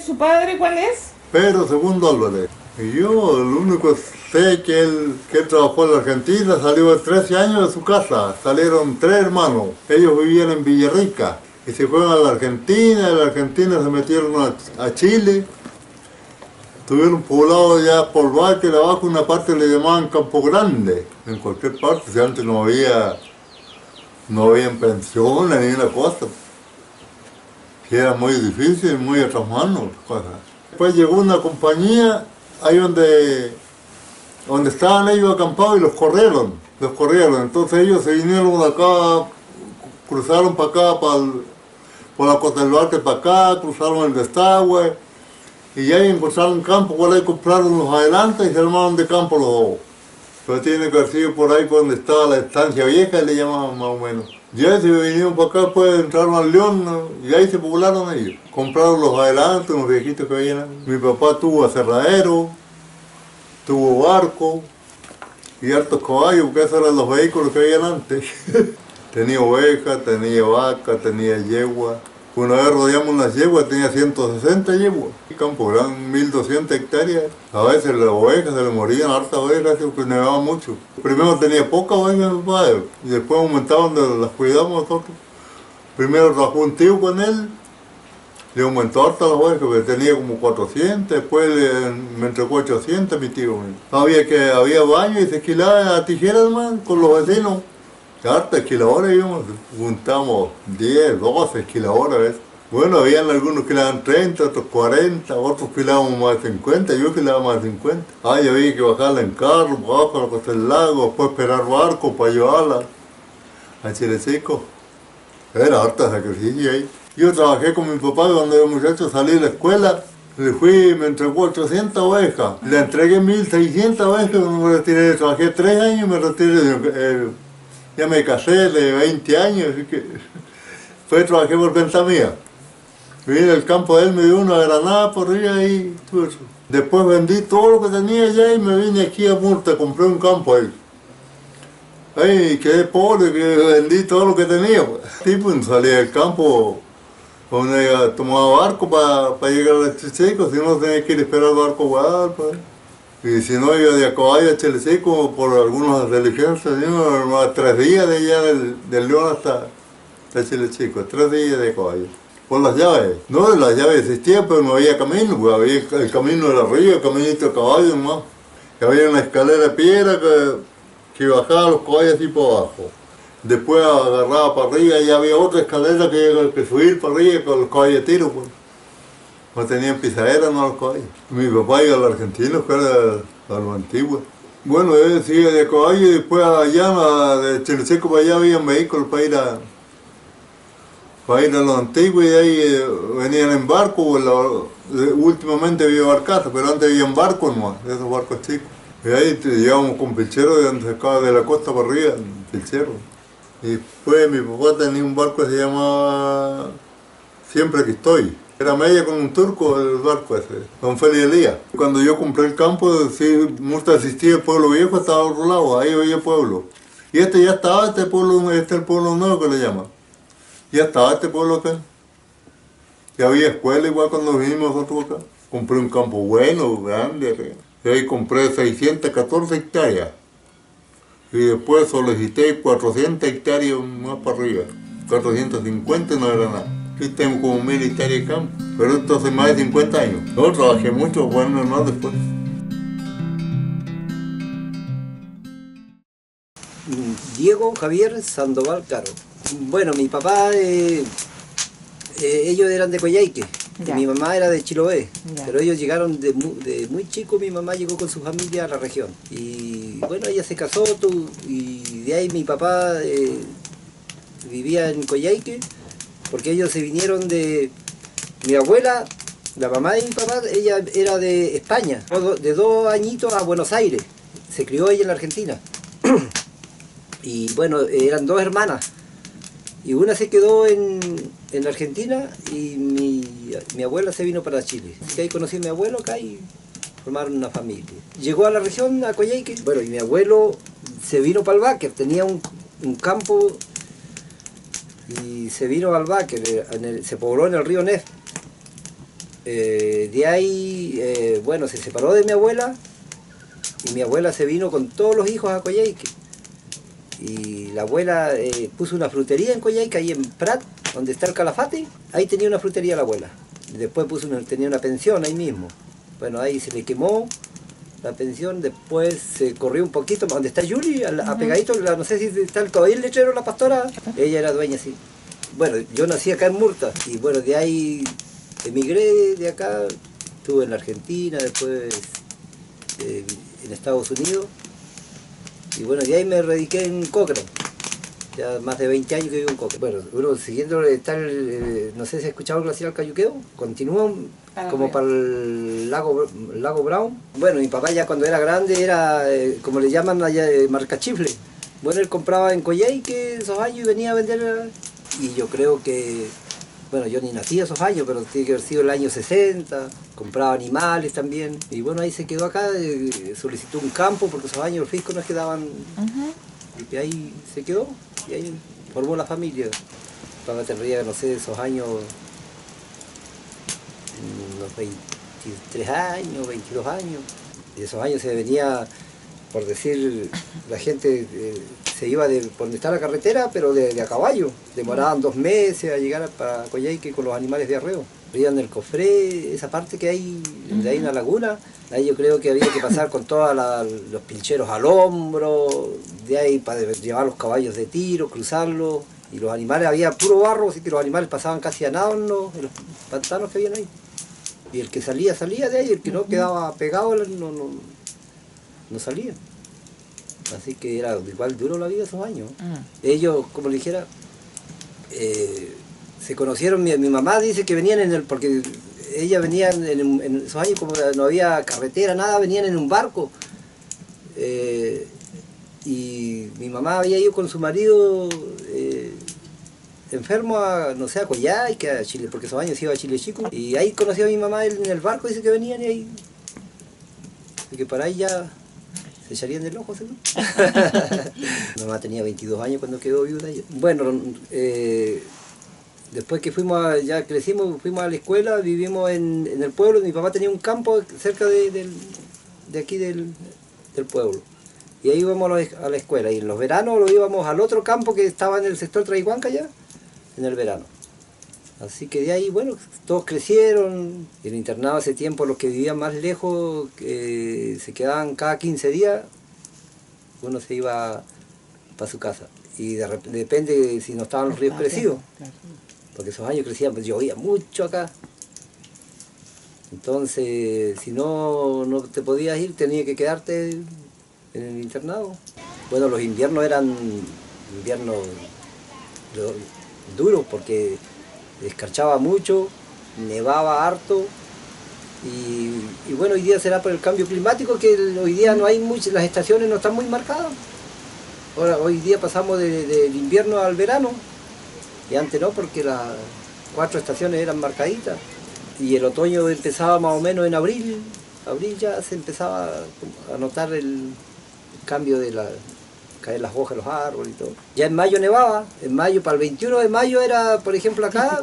¿Su padre cuál es? Pedro Segundo Álvarez. Y yo, lo único sé que él trabajó en la Argentina, salió de 13 años de su casa. Salieron 3 hermanos. Ellos vivían en Villarrica. Y se fueron a la Argentina, de la Argentina se metieron a Chile. Tuvieron poblado ya por Baque, abajo una parte le llamaban Campo Grande. En cualquier parte, si antes no habían pensiones ni una cosa. Que era muy difícil, muy a otras manos, cosas. Después llegó una compañía, ahí donde estaban ellos acampados y los corrieron. Entonces ellos se vinieron de acá, cruzaron para acá, por la Costa del Baque para acá, cruzaron el Desagüe, y ahí encontraron campo, por ahí compraron los adelantos y se armaron de campo los dos. Pero tiene que haber sido por ahí por donde estaba la estancia vieja, le llamaban más o menos. Ya se vinieron para acá, pues entraron al León, ¿no? Y ahí se poblaron ellos. Compraron los adelantos, los viejitos que habían. Mi papá tuvo aserradero, tuvo barco y hartos caballos, porque esos eran los vehículos que habían antes. Tenía ovejas, tenía vaca, tenía yegua. Una vez rodeamos unas yeguas, tenía 160 yeguas. El campo eran 1200 hectáreas. A veces las ovejas se le morían, hartas ovejas, porque nevaba mucho. Primero tenía pocas ovejas mi padre, y después aumentaban donde las cuidamos nosotros. Primero trabajó un tío con él, le aumentó hartas las ovejas, porque tenía como 400, después me entregó 800 mi tío. Había baño y se esquilaba a tijeras, man, con los vecinos. Harta esquiladora íbamos, juntamos 10, 12 esquiladoras, ¿ves? Bueno, habían algunos que daban 30, otros 40, otros que daban más de 50, yo que daba más de 50. Ay, había que bajarla en carro, bajar a la costa del lago, después esperar barco para llevarla a Chileseco. Era harta sacrificio ahí. Yo trabajé con mi papá cuando era muchacho, salí de la escuela, me entregó 800 ovejas, le entregué 1600 ovejas cuando me retiré, trabajé 3 años y me retiré. Ya me casé de 20 años, así que fue trabajé por cuenta mía. Vine al campo de él, me dio una granada por arriba y todo eso. Después vendí todo lo que tenía allá y me vine aquí a Murta, compré un campo ahí. Ahí quedé pobre, que vendí todo lo que tenía. Sí, pues salí del campo, tomaba barco para llegar a Chileseco, si no tenía que ir a esperar el barco para pues. Y si no iba de a caballo a Chileseco por algunas diligencias, más 3 días de allá del León hasta Chileseco, 3 días de caballo. Por las llaves. No, las llaves existían, pero no había camino, pues había el camino de la ría, el caminito de caballo nomás. Y había una escalera de piedra que bajaba los caballos así por abajo. Después agarraba para arriba y había otra escalera que había que subir para arriba con los caballos de tiro, pues. No tenían pisadera, no los caballos. Mi papá iba a la Argentina, que era a lo antiguo. Bueno, él sigue de caballo y después allá, de Chileseco para allá, había vehículos para ir a lo antiguo y de ahí venían en barco. Últimamente había barcazas, pero antes había barcos nomás, esos barcos chicos. Y ahí llegábamos con pilcheros de donde se acaba de la costa para arriba, pilchero. Y después mi papá tenía un barco que se llamaba Siempre que estoy. Era media con un turco el barco ese, don Félix Elías. Cuando yo compré el campo, sí, Murta existía el pueblo viejo, estaba al otro lado, ahí había pueblo. Y ya estaba este pueblo, es el pueblo nuevo que le llaman. Ya estaba este pueblo acá. Y había escuela igual cuando vinimos nosotros acá. Compré un campo bueno, grande. Y ahí compré 614 hectáreas. Y después solicité 400 hectáreas más para arriba. 450 no era nada. Aquí tengo como 1000 hectáreas de campo, pero esto hace más de 50 años. Yo trabajé mucho, bueno, no después. Diego Javier Sandoval Caro. Bueno, mi papá, ellos eran de Coyhaique, mi mamá era de Chiloé, pero ellos llegaron de muy chico, mi mamá llegó con su familia a la región. Y bueno, ella se casó y de ahí mi papá vivía en Coyhaique, porque ellos se vinieron de... Mi abuela, la mamá de mi papá, ella era de España, de 2 añitos a Buenos Aires. Se crió ella en la Argentina. Y bueno, eran 2 hermanas. Y una se quedó en la Argentina y mi abuela se vino para Chile. Así que ahí conocí a mi abuelo acá y formaron una familia. Llegó a la región, a Coyhaique. Bueno, y mi abuelo se vino para el Báquer, tenía un campo y se vino al Báquer, se pobló en el río Nef. De ahí, bueno, se separó de mi abuela y mi abuela se vino con todos los hijos a Coyhaique. Y la abuela puso una frutería en Coyhaique, ahí en Prat, donde está el Calafate. Ahí tenía una frutería la abuela. Después tenía una pensión ahí mismo. Bueno, ahí se le quemó la pensión, después se corrió un poquito, donde está Yuli, apegadito, no sé si está todavía el letrero, la pastora. Ella era dueña, sí. Bueno, yo nací acá en Murta, y bueno, de ahí emigré de acá, estuve en la Argentina, después en Estados Unidos, y bueno, de ahí me radiqué en Cochrane. Ya más de 20 años que vivo en Cochrane. Bueno, uno siguiendo está no sé si has escuchado el glaciar Cayuqueo, continúa como para el lago Brown. Bueno, mi papá ya cuando era grande era, como le llaman allá, marcachifle. Bueno, él compraba en Coyhaique esos años y venía a vender, y yo creo que, bueno, yo ni nací esos años, pero tiene que haber sido el año 60, compraba animales también, y bueno, ahí se quedó acá, solicitó un campo, porque esos años los fiscos nos quedaban, y que ahí se quedó, y ahí formó la familia. Papá tendría, no sé, esos años, unos 23 años, 22 años, y esos años se venía, por decir, la gente se iba por donde está la carretera, pero de a caballo. Demoraban 2 meses a llegar para Coyhaique con los animales de arreo. Iban del Cofré, esa parte que hay, donde hay una laguna, ahí yo creo que había que pasar con todos los pilcheros al hombro, de ahí para llevar los caballos de tiro, cruzarlos, y los animales, había puro barro, así que los animales pasaban casi a nado en los pantanos que habían ahí. Y el que salía, salía de ahí, el que no quedaba pegado no salía. Así que era igual duro la vida esos años. Ellos, como le dijera, se conocieron, mi mamá dice que venían porque ella venía en esos años, como no había carretera, nada, venían en un barco. Y mi mamá había ido con su marido enfermo a, no sé, a Coyhaique, a Chile, porque esos años iba a Chile Chico. Y ahí conoció a mi mamá en el barco, dice que venían y ahí, y que para ahí ya se echarían del ojo, ¿sí? Mi mamá tenía 22 años cuando quedó viuda. Bueno, después que ya crecimos, fuimos a la escuela, vivimos en el pueblo. Mi papá tenía un campo cerca de aquí del pueblo. Y ahí íbamos a la escuela. Y en los veranos lo íbamos al otro campo que estaba en el sector Traihuanca ya, en el verano. Así que de ahí, bueno, todos crecieron. En el internado hace tiempo los que vivían más lejos se quedaban cada 15 días, uno se iba para su casa. Y depende si no estaban los ríos crecidos, porque esos años crecían, pues llovía mucho acá. Entonces, si no te podías ir, tenías que quedarte en el internado. Bueno, los inviernos eran inviernos duros porque escarchaba mucho, nevaba harto, y bueno, hoy día será por el cambio climático que hoy día no hay las estaciones no están muy marcadas. Ahora, hoy día pasamos del invierno al verano, y antes no, porque las 4 estaciones eran marcaditas, y el otoño empezaba más o menos en abril ya se empezaba a notar el cambio de caer las hojas de los árboles y todo. Ya en mayo nevaba, en mayo, para el 21 de mayo era, por ejemplo, acá,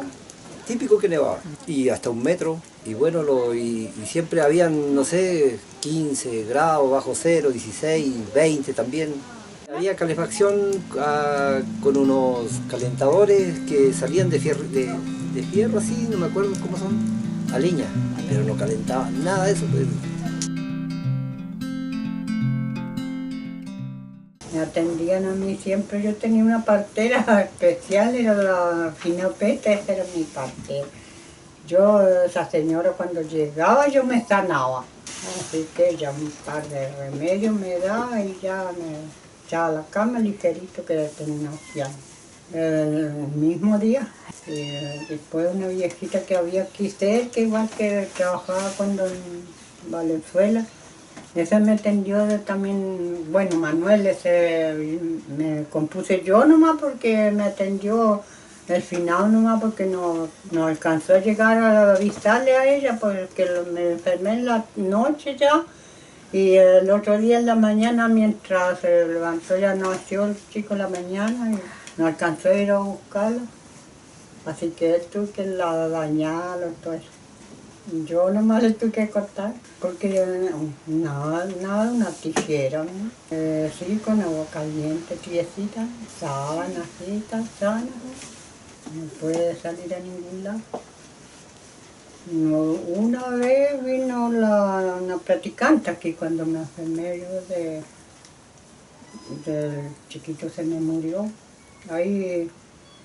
típico que nevaba, y hasta 1 metro, y bueno, y siempre habían, no sé, 15 grados bajo cero, 16, 20 también. Había calefacción con unos calentadores que salían de fierro así, no me acuerdo cómo son, a leña, pero no calentaban nada de eso. Pues. Me atendían a mí siempre, yo tenía una partera especial, era la Finopeta, esa era mi partera. Yo, esa señora cuando llegaba yo me sanaba, así que ya un par de remedios me daba y ya me echaba a la cama ligerito que tenía una anciana. El mismo día, después una viejita que había aquí cerca, igual que trabajaba cuando en Valenzuela. Ese me atendió también, bueno, Manuel, ese me compuse yo nomás porque me atendió el final nomás porque no alcanzó a llegar a avisarle a ella porque me enfermé en la noche ya y el otro día en la mañana mientras se levantó ya nació el chico en la mañana y no alcanzó a ir a buscarla. Así que él tuvo que la dañarlo, todo eso. Yo nomás le tuve que cortar, porque nada, una tijera, ¿no? Sí, con agua caliente, tiesita, sábanas, sábanas, no puede salir a ningún lado. No, una vez vino una practicante aquí cuando me enfermé yo del chiquito se me murió. Ahí,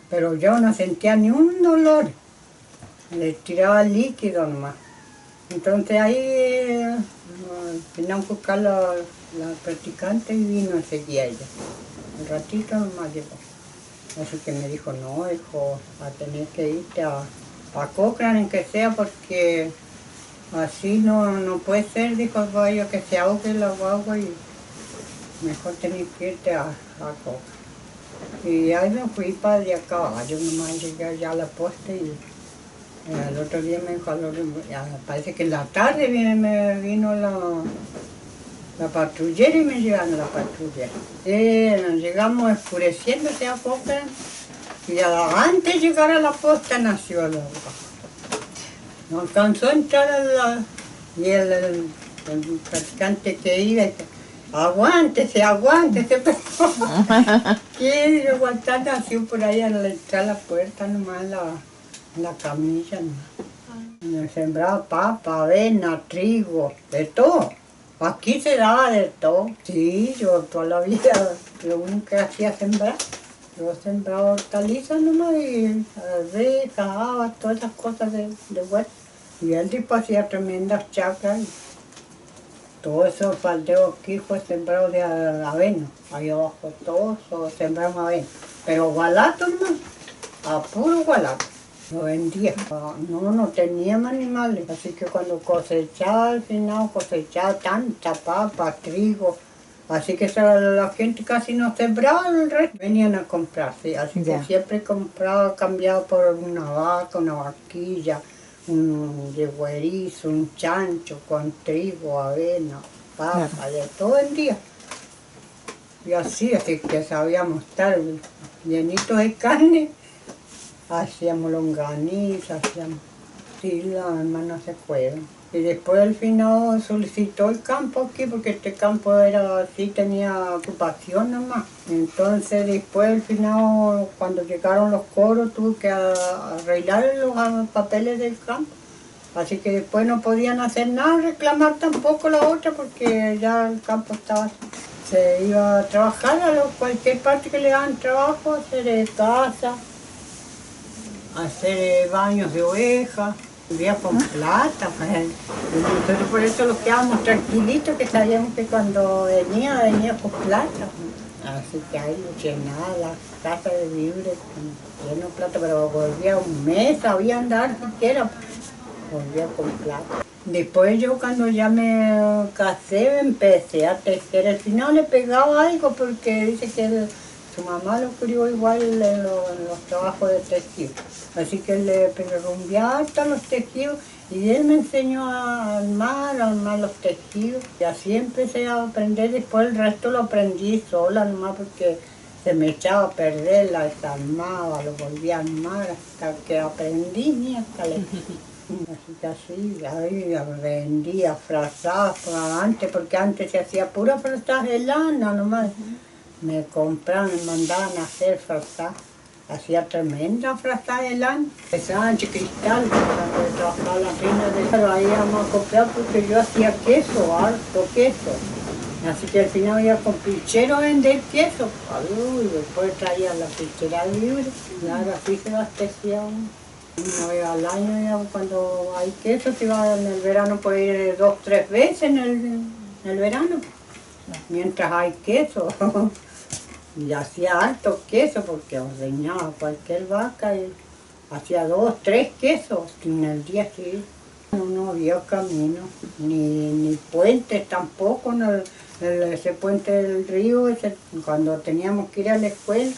pero yo no sentía ni un dolor. Le tiraba líquido nomás. Entonces ahí vino a buscar la practicante y vino enseguida ella. Un ratito nomás llegó. Así que me dijo, no, hijo, va a tener que irte a Cochrane, que sea, porque así no puede ser, dijo el gallo, que se ahogue la guagua y mejor tenés que irte a Cochrane. Y ahí me fui para allá a caballo, nomás llegué allá a la posta y el otro día me dijo, parece que en la tarde me vino la patrullera y me llevaron a la patrullera. Nos llegamos oscureciéndose a Cochrane y antes de llegar a la posta nació la guagua. No alcanzó a entrar y el practicante que iba, aguántese, pero quiere aguantar, nació por ahí al entrar a la puerta nomás la camilla nomás. Me sembraba papa, avena, trigo, de todo. Aquí se daba de todo. Sí, yo toda la vida lo único que hacía sembrar. Yo sembraba hortalizas nomás y arvejas, habas, todas esas cosas de huerta. Y él después hacía tremendas chacras. Todo eso faldeo aquí fue sembrado de avena. Ahí abajo todo eso sembramos avena. Pero gualato nomás, a puro gualato. Lo vendía. No teníamos animales. Así que cuando cosechaba al final, cosechaba tanta papa, trigo. Así que la gente casi no sembraba, el resto venían a comprar, sí. Así que siempre compraba, cambiaba por una vaca, una vaquilla, un yegüerizo, un chancho con trigo, avena, papa, de todo el día. Y así que sabíamos estar llenitos de carne, hacíamos longaniza, hacíamos... Sí, los hermanos se fueron. Y después al final solicitó el campo aquí, porque este campo era así, tenía ocupación nomás. Entonces después al final, cuando llegaron los coros, tuve que arreglar los papeles del campo. Así que después no podían hacer nada, reclamar tampoco la otra, porque ya el campo estaba... Se iba a trabajar a cualquier parte que le daban trabajo, hacer casa, hacer baños de ovejas. Vivía con plata, pues. Entonces por eso nos quedábamos tranquilitos, que sabíamos que cuando venía con plata. Así que ahí lo llenaba la casa de víveres lleno de plata, pero volvía un mes, sabía andar siquiera, volvía con plata. Después yo cuando ya me casé empecé a tejer. Al final le pegaba algo porque dice que su mamá lo crió igual en los trabajos de tejido. Así que le rumbeaba hasta los tejidos y él me enseñó a armar los tejidos. Y así empecé a aprender. Después el resto lo aprendí sola nomás porque se me echaba a perder, la desarmaba, lo volvía a armar hasta que aprendí, hasta le... Así que así, ahí vendía frazadas antes, porque antes se hacía pura frazada de lana nomás. Me compraban, me mandaban a hacer frazada. Hacía tremenda frazada de lana. Pesaban de cristal, cuando trabajaba la reina de... Pero ahí íbamos a comprar porque yo hacía queso, harto queso. Así que al final iba con pichero a vender queso. Y después traía la pichera libre. Claro, así se abastecía uno. Una vez al año, ya, cuando hay queso, se iba en el verano, puede ir 2 o 3 veces en el verano, mientras hay queso. Y hacía harto queso porque ordeñaba cualquier vaca y hacía 2 o 3 quesos en el día, sí. No había camino, ni puentes tampoco, ese puente del río, cuando teníamos que ir a la escuela,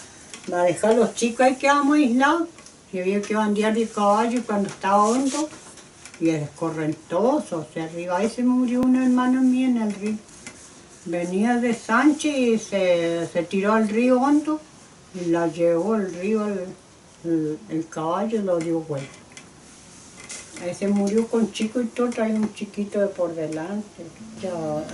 a dejar a los chicos ahí quedábamos aislados. Y había que bandear de caballo y cuando estaba hondo, y es correntoso, o sea, arriba ahí se murió una hermana mía en el río. Venía de Sánchez y se tiró al río hondo y la llevó el río, el caballo lo dio vuelta. Ese murió con chico y todo, traía un chiquito de por delante. Ya,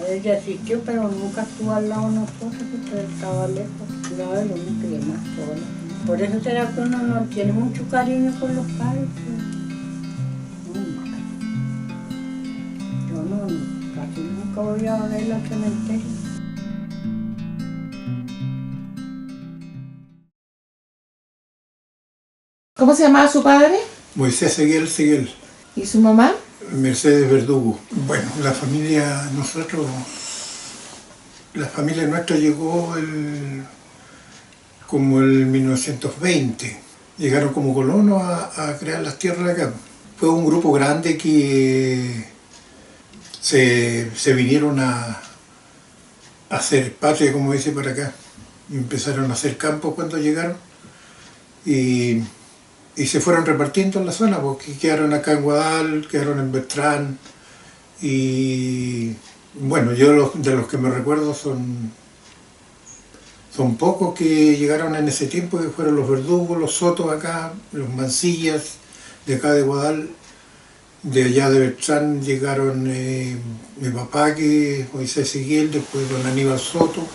ella existió, pero nunca estuvo al lado de nosotros, porque estaba lejos. Cuidado, yo me crié más sola. Por eso será que uno no tiene mucho cariño con los padres. Pues. Yo no, casi nunca voy a ver al cementerio. ¿Cómo se llamaba su padre? Moisés Seguel. ¿Y su mamá? Mercedes Verdugo. Bueno, la familia nuestra llegó como el 1920. Llegaron como colonos a crear las tierras de acá. Fue un grupo grande que se vinieron a hacer patria, como dice por acá. Y empezaron a hacer campos cuando llegaron. Y se fueron repartiendo en la zona, porque quedaron acá en Guadal, quedaron en Beltrán, y bueno, yo de los que me recuerdo son pocos que llegaron en ese tiempo, que fueron los Verdugos, los Sotos acá, los Mancillas, de acá de Guadal. De allá de Beltrán llegaron mi papá, que es Moisés Seguel, después don Aníbal Soto,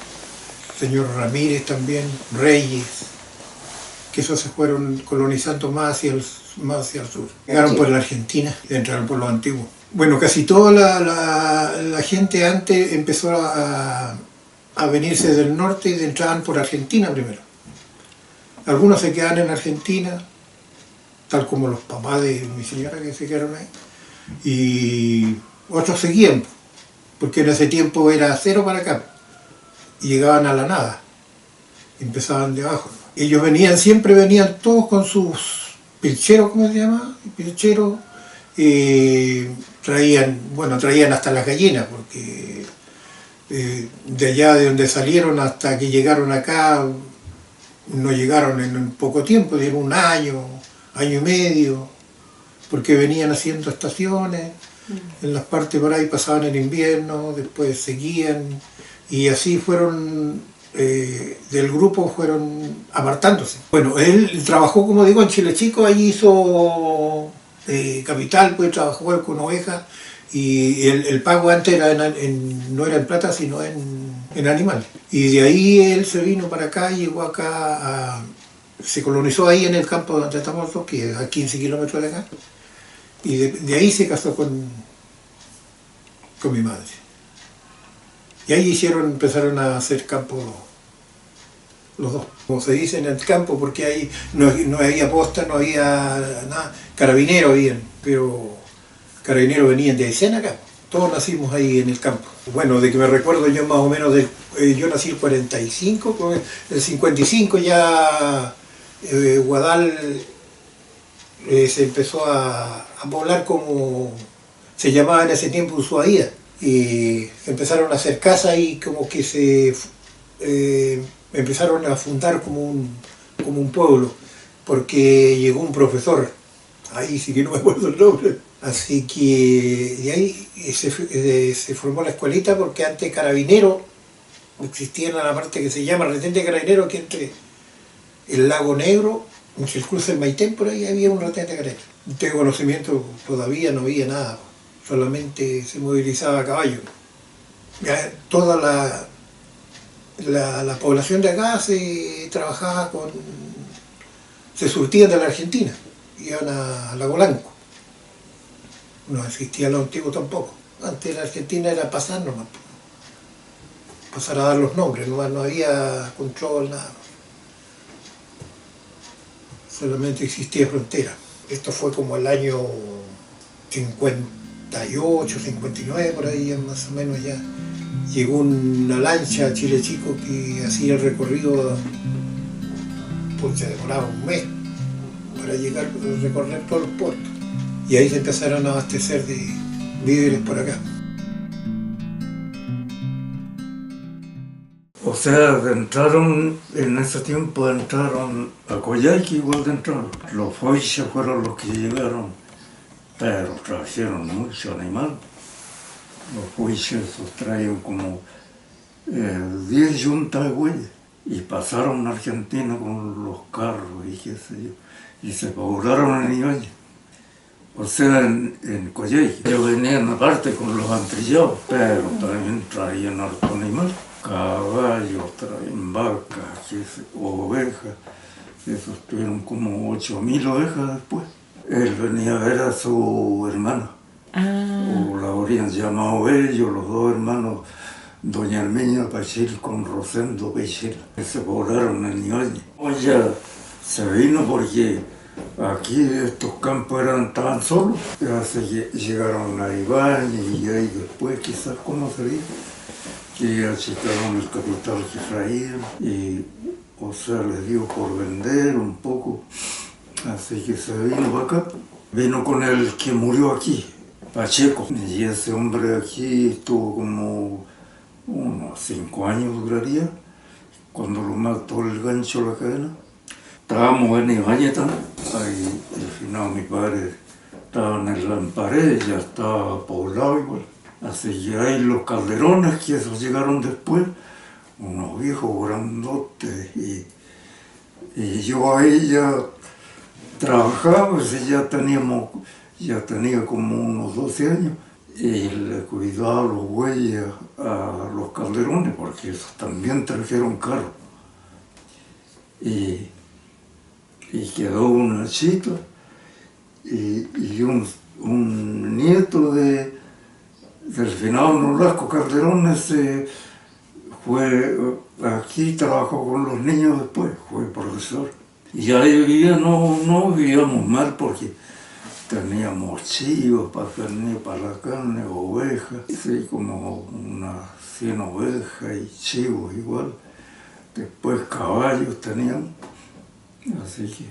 señor Ramírez también, Reyes, que esos se fueron colonizando más hacia el sur. Llegaron por la Argentina y entraron por los antiguos. Bueno, casi toda la gente antes empezó a venirse del norte y entraban por Argentina primero. Algunos se quedaban en Argentina, tal como los papás de mi señora que se quedaron ahí, y otros seguían, porque en ese tiempo era cero para acá, y llegaban a la nada, y empezaban de abajo. Ellos siempre venían todos con sus pilcheros, ¿cómo se llama? Pilcheros, traían hasta las gallinas, porque de allá de donde salieron hasta que llegaron acá, no llegaron en poco tiempo, dieron un año y medio, porque venían haciendo estaciones, en las partes por ahí pasaban el invierno, después seguían, y así fueron. Del grupo fueron apartándose. Bueno, él trabajó, como digo, en Chile Chico, allí hizo capital, pues trabajó con ovejas, y el pago antes no era en plata, sino en animales. Y de ahí él se vino para acá, llegó acá, se colonizó ahí en el campo donde estamos nosotros, que es a 15 kilómetros de acá, y de ahí se casó con mi madre. Y ahí empezaron a hacer campo los dos. Como se dice en el campo, porque ahí no había posta, no había nada. Carabineros habían, pero carabineros venían de escena acá. Todos nacimos ahí en el campo. Bueno, de que me recuerdo yo más o menos, yo nací el 45, el 55 ya Guadal se empezó a poblar como se llamaba en ese tiempo Ushuaia. Y empezaron a hacer casas y como que se empezaron a fundar como un pueblo, porque llegó un profesor, ahí sí que no me acuerdo el nombre, así que de ahí se formó la escuelita, porque antes Carabinero existía en la parte que se llama Retén de Carabinero, que entre el Lago Negro, entre el cruce del Maitén, por ahí había un retén de Carabinero. No tengo conocimiento, todavía no había nada, solamente se movilizaba a caballo. Ya toda la población de acá se trabajaba se surtían de la Argentina, iban a Lago Blanco. No existía lo antiguo tampoco. Antes la Argentina era pasar nomás, pasar a dar los nombres, nomás no había control, nada. Solamente existía frontera. Esto fue como el año 58, 59, por ahí más o menos ya. Llegó una lancha a Chile Chico que hacía el recorrido, pues se demoraba un mes para recorrer todos los puertos. Y ahí se empezaron a abastecer de víveres por acá. O sea, entraron, en ese tiempo entraron a Coyhaique, igual entraron. Los Foiches fueron los que llegaron, pero trajeron mucho animal. Los Foiches traían como 10 yuntas de bueyes y pasaron a Argentina con los carros y qué sé yo, y se poblaron en Ibañez. O sea, en Coyhaique. Ellos venían aparte con los antrillados, pero también traían harto animal. Caballos, traían vacas, ovejas. Esos tuvieron como 8.000 ovejas después. Él venía a ver a su hermana. O la habrían llamado ellos, los dos hermanos, doña Herminia Pachil con Rosendo Pechil, que se poblaron en Ñuñoa. Ella se vino porque aquí estos campos estaban solos. Así que llegaron a Ibáñez y ahí después, quizás, ¿cómo se dice? Que achicaron el capital que traían y, o sea, les dio por vender un poco. Así que se vino para acá. Vino con el que murió aquí, Pacheco. Y ese hombre aquí estuvo como unos 5 años duraría, cuando lo mató el gancho a la cadena. Estábamos en Ibáñez también. Ahí, al final, mi padre estaba en el Lamparé, ya estaba poblado igual. Así que hay los Calderones, que esos llegaron después, unos viejos grandotes. Y yo ahí ya trabajaba, pues ya tenía como unos 12 años. Y le cuidaba los bueyes a los Calderones, porque esos también trajeron carro. Y quedó una chica y un nieto del finado Nolasco Calderón, fue aquí, trabajó con los niños después, fue profesor. Y ahí no vivíamos mal porque teníamos chivos para la carne, ovejas, sí, como unas 100 ovejas y chivos igual. Después caballos teníamos, así que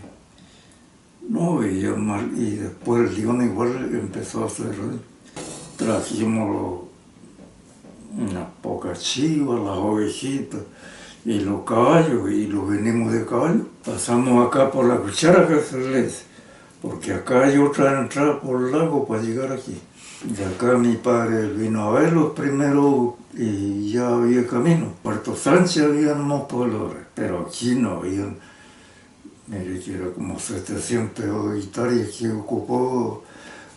no veíamos mal. Y después el León igual empezó a hacer, trajimos unas pocas chivas, las ovejitas y los caballos, y los venimos de caballo. Pasamos acá por la cuchara que se le dice, porque acá hay otra entrada por el lago para llegar aquí. De acá mi padre vino a verlos primero y ya había camino. Puerto Sánchez había unos pobladores, pero aquí no habían. Mire que era como 700 hectáreas que ocupó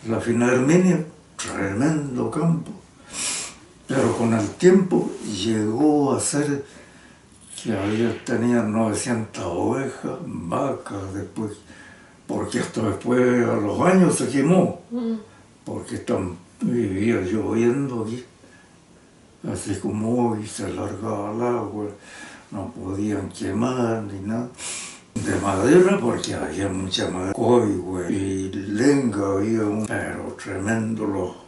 la Fina Herminia, tremendo campo. Pero con el tiempo llegó a ser que tenían 900 ovejas, vacas después, porque hasta después a los años se quemó, porque vivía lloviendo aquí, así como hoy se largaba el agua, no podían quemar ni nada. De madera, porque había mucha madera, coigüe y lenga había pero tremendo los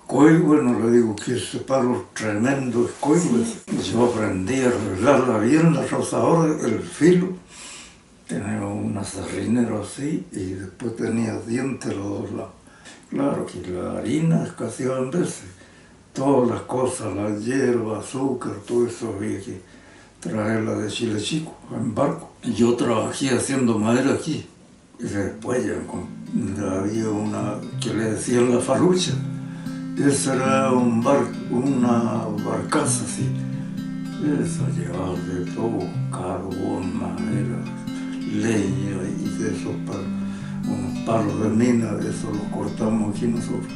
coigües, no le digo que ese palo tremendo coigües. Yo aprendí a arreglarla bien, la rozadora, el filo. Tenía una serrinera así y después tenía dientes los dos lados. Claro que la harina escaseaban veces, todas las cosas, la hierba, azúcar, todo eso había que traerla de Chile Chico, en barco. Yo trabajé haciendo madera aquí. Y después ya había una que le decían la falucha. Esa era una barcaza así. Eso llevaba de todo, carbón, madera, leña y de esos unos palos de mina, eso los cortamos aquí nosotros.